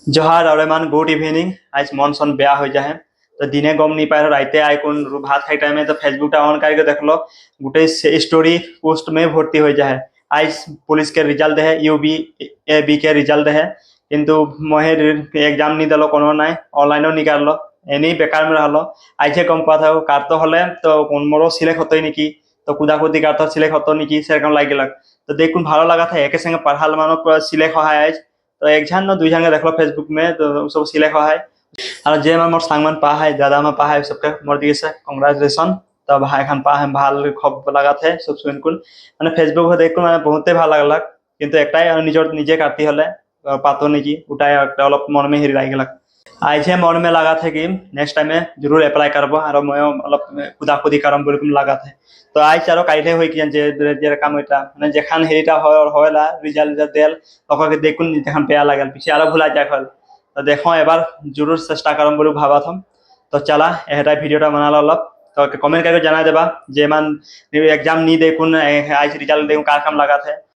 जोहार और एमान गुड इवनिंग। आज मन सन बेया हो जाए तो दिने गम नहीं पाए राइते आए कोन भात खाई टाइम तो फेसबुक ऑन करके देखलो गोटे स्टोरी पोस्ट में भर्ती हो जाए। आज पुलिस के रिजल्ट है यूबी ए बी के रिजल्ट है किंतु मोहे एग्जाम नहीं दिलो कोनो ना ऑनलाइनो निकालो एनी बेकार में रहलो। आज गम पा था काटते हले तो मोरो सिलेक्ट होते निकी तो कुदा कुदी काटते सिलेक्ट होते निकी सेरकम लागिल तो देख भालो लगा था एक संगे पढ़ाल मानो सिलेक्ट है आज तो एक झन न दुई झन के देखलो फेसबुक में तो सब सिलेक्ट है और जे मोर सांगमान पा है दादा में पा है सबके मोर दिए से कंग्रेचुलेशन। तो भाई खान पा है ভাল खब लगा थे सब सुन कुल মানে ফেসবুক দেখ মানে বহুতে ভাল লাগলাক কিন্তু একটাই নিজের নিজে কাটি হলে পাতো নেকি ওটাই একটা অলপ মন में হেৰি লাগি आज है मन में लगा था कि नेक्स्ट टाइम में जरूर अप्लाई करब और मैं अलग खुदा खुदी करम बोल लगा था। तो आज आरो काइले होई कि जे काम होता माने जेखान हेरिटा होयला रिजल्ट देल ओकर देखुन जेखान पेया लागल पीछे आरो भुला जाय खल तो देखो एबार जरूर चेष्टा करम बोल भाबा हम। तो चला एटा भिडियोटा बना अलग तो कमेंट करके जना देबा जे मान एग्जाम नी देखुन आज रिजल्ट देखुन कार काम लगा था